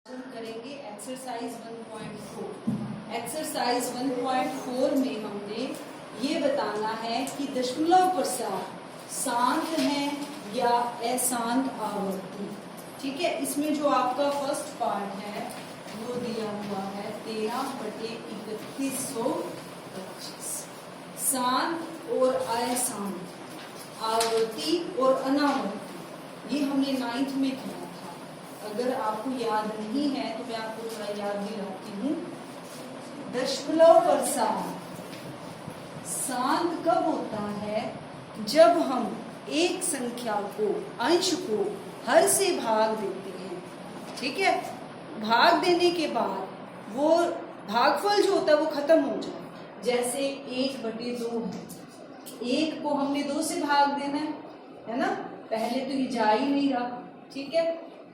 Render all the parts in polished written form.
हम करेंगे exercise 1.4। Exercise 1.4 में हमने ये बताना है कि दशमलव प्रसार शांत है या अशांत आवर्ती। ठीक है, इसमें जो आपका फर्स्ट पार्ट है वो दिया हुआ है 13/3125। शांत और अशांत, आवर्ती और अनावर्ती, ये हमने 9th में किया था। अगर आपको याद नहीं है तो मैं आपको थोड़ा याद दिलाती हूँ। दशमलव प्रसार शांत कब होता है? जब हम एक संख्या को, अंश को हर से भाग देते हैं। ठीक है, भाग देने के बाद वो भागफल जो होता है वो खत्म हो जाए। जैसे 1/2 है, 1 को हमने 2 से भाग देना है ना। पहले तो ये जा ही नहीं रहा। ठीक है,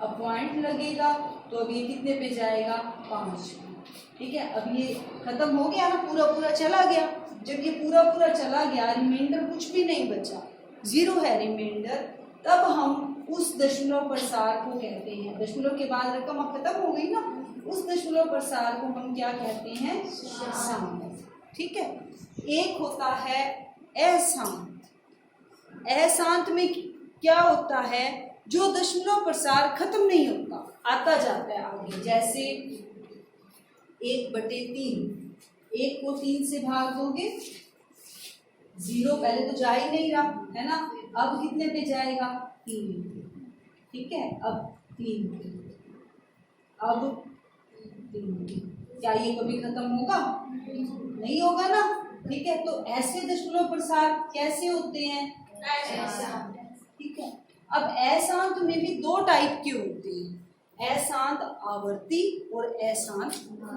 अब पॉइंट लगेगा तो अब ये कितने पे जाएगा? 5। ठीक है, अब ये खत्म हो गया ना, पूरा पूरा चला गया। जब ये पूरा पूरा चला गया, रिमाइंडर कुछ भी नहीं बचा, 0 है रिमाइंडर, तब हम उस दशमलव प्रसार को कहते हैं। दशमलव के बाद रकम अब खत्म हो गई ना, उस दशमलव प्रसार को हम क्या कहते हैं? शांत। ठीक है, एक होता है अशांत। अशांत में क्या होता है? जो दशमलव प्रसार खत्म नहीं होता, आता जाता है आगे। जैसे 1/3, 1 को 3 से भाग दोगे, 0 पहले तो जा ही नहीं रहा है ना। अब कितने पे जाएगा? 3। ठीक है, अब 3, अब 3। क्या ये कभी खत्म होगा? नहीं होगा ना। ठीक है, तो ऐसे दशमलव प्रसार कैसे होते हैं? ठीक है, अब अशांत में भी 2 टाइप के होते हैं, अशांत आवर्ती और अशांत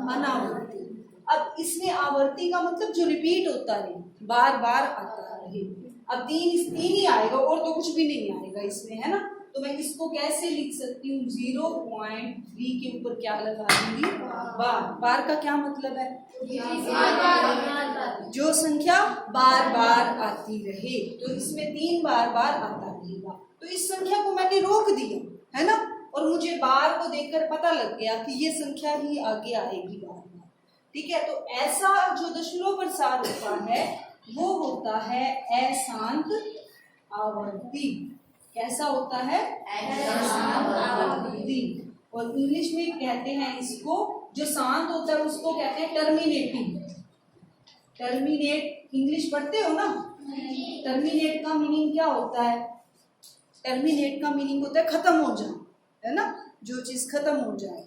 अनावर्ती। अब इसमें आवर्ती का मतलब जो रिपीट होता रहे, बार बार आता रहे। अब 3 ही आएगा और तो कुछ भी नहीं आएगा इसमें, है ना। तो मैं इसको कैसे लिख सकती हूँ? 0.3 के ऊपर क्या लगा दूंगी? बार। बार का क्या मतलब है? जो संख्या बार बार आती रहे। तो इसमें 3 बार बार आता रहेगा। तो इस संख्या को मैंने रोक दिया, है ना, और मुझे बार को देखकर पता लग गया कि ये संख्या ही आगे आएगी बार बार। ठीक है, तो ऐसा जो दशमलव प्रसार होता है वो होता है अशांत आवर्ती। कैसा होता है? अशांत आवर्ती। और इंग्लिश में कहते हैं इसको, जो शांत होता है उसको कहते हैं टर्मिनेटिंग। टर्मिनेट इंग्लिश पढ़ते हो ना? टर्मिनेट का मीनिंग क्या होता है? टर्मिनेट का मीनिंग होता है खत्म हो जाए, है ना, जो चीज खत्म हो जाए।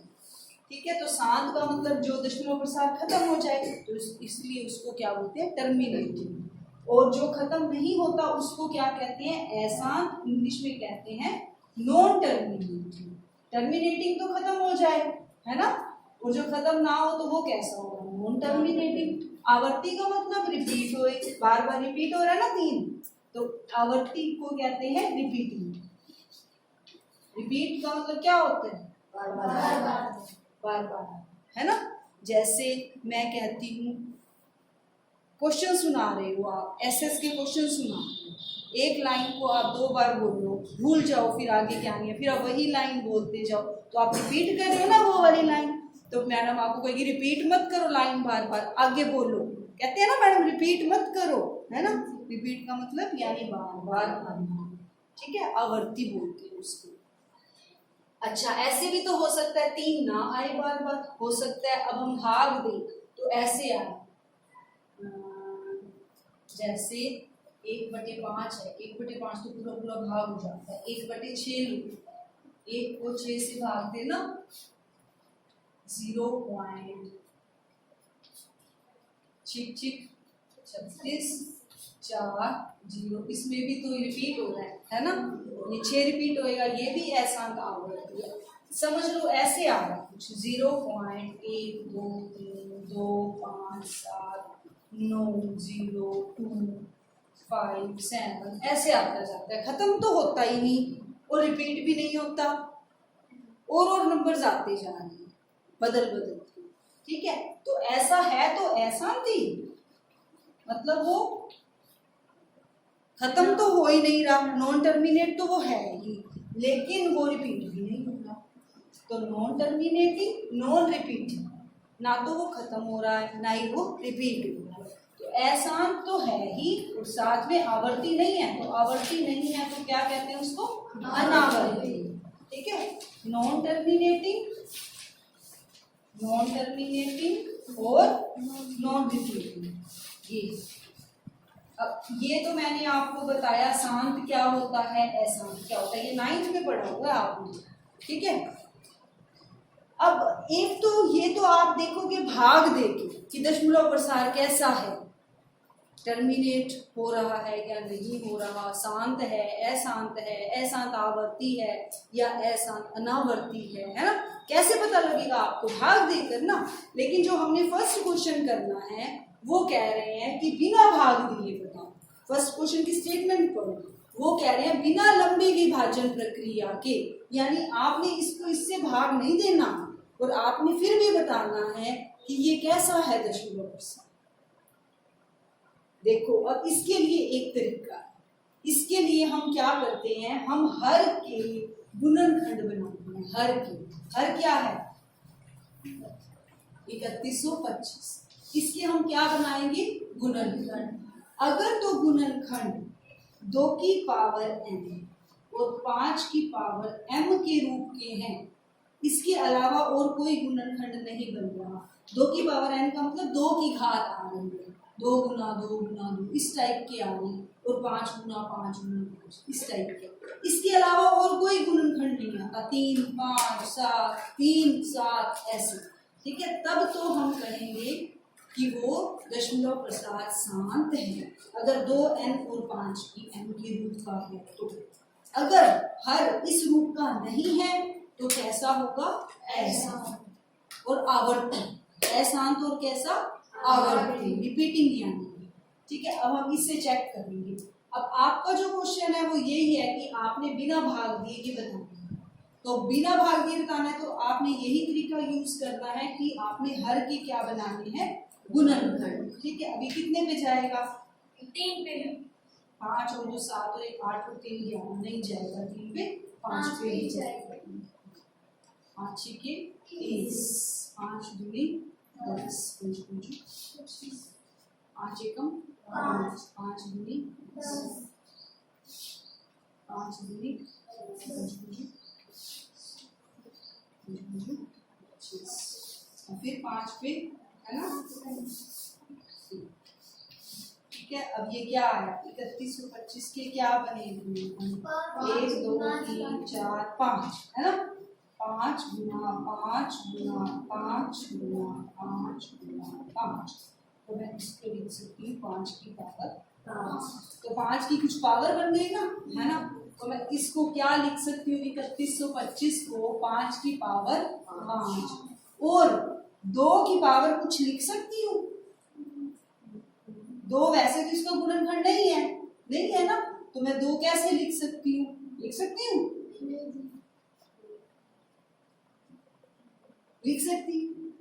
ठीक है, तो शांत का मतलब जो दशमलव प्रसार खत्म हो जाए, तो इसलिए उसको क्या बोलते हैं? टर्मिनेटिंग। और जो खत्म नहीं होता उसको क्या कहते हैं? अशांत। इंग्लिश में कहते हैं नॉन टर्मिनेटिंग। टर्मिनेटिंग तो खत्म हो जाए, है ना, और जो खत्म ना हो तो वो कैसा होगा? Non terminating. आवर्ती का मतलब रिपीट हो, बार बार रिपीट हो रहा है ना 3, तो आवर्ती को कहते हैं रिपीटिंग। रिपीट का मतलब क्या होता है? बार बार, है ना। जैसे मैं कहती हूँ, क्वेश्चन सुना रहे हो आप, एसएस के क्वेश्चन सुना, एक लाइन को आप 2 बार बोलो, भूल जाओ, फिर आगे क्या नहीं है, फिर आप वही लाइन बोलते जाओ, तो आप रिपीट कर रहे हो ना वो वाली लाइन। तो मैडम आपको कहेगी रिपीट मत करो लाइन, बार बार आगे बोलो। कहते हैं ना मैडम रिपीट मत करो, है ना। रिपीट का मतलब यानी बार बार आना। ठीक है, आवर्ती बोलते हैं उसको। अच्छा, ऐसे भी तो हो सकता है 3 ना आए बार बार, हो सकता है अब हम भाग दें तो ऐसे आए। जैसे 1/5 है, 1/5 तो पूरा पूरा भाग हो जाता है। 1/6 लो, 1 को 6 से भाग देना, 0.3640। इसमें भी तो रिपीट हो रहा है ना, ये 6 रिपीट होएगा, ये भी अशांत आवर्ती है। समझ लो ऐसे आ रहा कुछ 0.1232597 ऐसे आता जाता है, खत्म तो होता ही नहीं और रिपीट भी नहीं होता, और नंबर्स आते जा रहे हैं बदल बदल के। ठीक है, तो ऐसा है तो अशांति मतलब वो खत्म तो हो ही नहीं रहा, नॉन टर्मिनेट तो वो है ही, लेकिन वो रिपीट भी नहीं होता। तो नॉन टर्मिनेटिंग, नॉन रिपीटिंग, ना तो वो खत्म हो रहा है ना ही वो रिपीट हो रहा है। तो अशांत तो है ही और साथ में आवर्ती नहीं है, तो आवर्ती नहीं है तो क्या कहते हैं उसको, अनावर्ती। ठीक है, नॉन टर्मिनेटिंग, नॉन टर्मिनेटिंग और नॉन रिपीटिंग। ये अब ये तो मैंने आपको बताया शांत क्या होता है, अशांत क्या होता है, ये 9th में पढ़ा हुआ है आपने। ठीक है, अब एक तो ये तो आप देखोगे भाग देके कि दशमलव प्रसार कैसा है, टर्मिनेट हो रहा है या नहीं हो रहा, शांत है, अशांत है, अशांत आवर्ती है या अशांत अनावर्ती है ना, कैसे पता लगेगा आपको, भाग देकर ना। लेकिन जो हमने फर्स्ट क्वेश्चन करना है वो कह रहे हैं कि बिना भाग दिए बताओ, फर्स्ट क्वेश्चन की स्टेटमेंट पढ़ो, वो कह रहे हैं बिना लंबी विभाजन प्रक्रिया के, यानी आपने इसको इससे भाग नहीं देना और आपने फिर भी बताना है कि ये कैसा है दशमलव प्रसार। देखो अब इसके लिए एक तरीका है, इसके लिए हम क्या करते हैं, हम हर के गुणनखंड बनाते हैं, हर के, हर क्या है 3125, इसके हम क्या बनाएंगे, गुणनखंड। अगर तो गुणनखंड 2 की पावर n और 5 की पावर m के रूप के हैं, इसके अलावा और कोई गुणनखंड नहीं बन रहा, 2 की पावर n का मतलब 2 की घात आ रही है, 2 गुना 2 गुना 2 इस टाइप के आ रही है, और 5 गुना 5 गुना 5 इस टाइप के, इसके अलावा और कोई गुणनखंड नहीं आता, 3 5 7 3 7 ऐसे। ठीक है, तब तो हम कहेंगे कि वो दशमलव प्रसार शांत है, अगर 2n और 5 की m के रूप का है तो। अगर हर इस रूप का नहीं है तो कैसा होगा, अशांत और आवर्ती, अशांत और कैसा, आवर्ती, रिपीटिंग यानी। ठीक है, अब हम इससे चेक करेंगे। अब आपका जो क्वेश्चन है वो यही है कि आपने बिना भाग दिए ये बताना है, तो बिना भाग दिए बताना है तो आपने यही तरीका यूज करना है कि आपने हर के क्या बनाने हैं, गुणनखंड। ठीक है, अभी कितने पे जाएगा, 3 पे, 5 और 2 7 और 1 8 और 3 11 नहीं जाएगा, 3 पे 5 पे ही जाएगा, 5 6 30, 5 दूनी 10, 5 एकम 5, 5 दूनी 5 दूनी 25, फिर 5 पे है ना। ठीक है, अब ये क्या है, 3125 के क्या बने, 1 2 3 4 5 है ना, 5 गुना 5 गुना 5 गुना 5 गुना 5, तो मैं इसको लिख सकती हूँ 5 की पावर 5, तो 5 की कुछ पावर बन गई ना, है ना, तो मैं इसको क्या लिख सकती हूँ, 3125 को 5 की पावर 5 और 2 की पावर कुछ लिख सकती हूँ, 2 वैसे तो इसका गुणनखंड नहीं है, नहीं है ना, तो मैं 2 कैसे लिख सकती हूँ, लिख सकती हूँ, लिख सकती हूँ,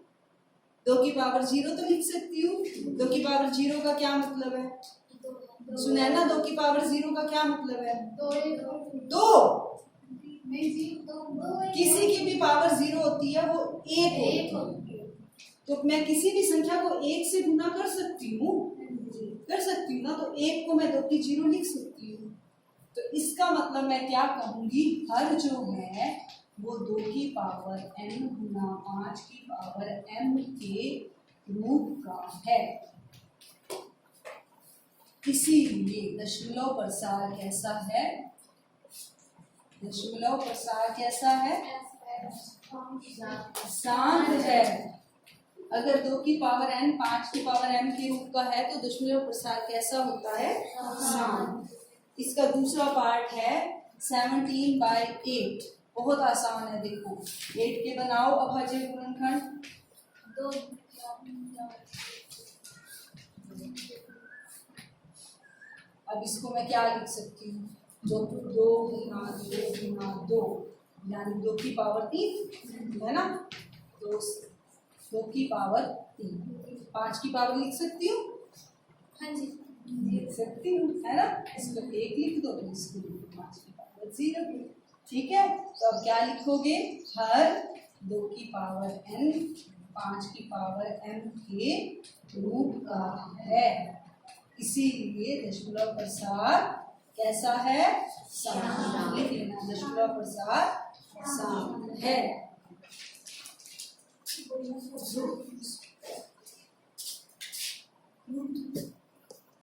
2 की पावर 0 तो लिख सकती हूँ। 2 की पावर 0 का क्या मतलब है, सुनैना 2 की पावर 0 का क्या मतलब है, 2 किसी की भी पावर 0 होती है वो 1 होती है, तो मैं किसी भी संख्या को 1 से गुना कर सकती हूँ, कर सकती हूँ ना, तो 1 को मैं 2 की 0 लिख सकती हूँ। तो इसका मतलब मैं क्या कहूंगी, हर जो है वो 2 की पावर n गुना 5 की पावर m के रूप का है, इसीलिए दशमलव प्रसार कैसा है, दशमलव प्रसार कैसा है, शांत है। अगर 2 की पावर n 5 की पावर m के रूप का है तो दशमलव प्रसार कैसा होता है, शांत। इसका दूसरा पार्ट है 17/8, बहुत आसान है, देखो 8 के बनाओ अभाज्य गुणनखंड, अब इसको मैं क्या लिख सकती हूँ, जो 2 गुना 2 गुना 2 यानी 2 की पावर 3 है ना, 2 की पावर 3, 5 की पावर लिख सकती हूँ, हाँ जी लिख सकती हूँ है ना, इसको 1 लिख दो तो इसको 5 की पावर 0, ठीक है, तो अब क्या लिखोगे, हर 2 की पावर n 5 की पावर m के रूप का है, इसीलिए दशमलव प्रसार कैसा है, समान। लिख लेना, दशमलव प्रसार समान है।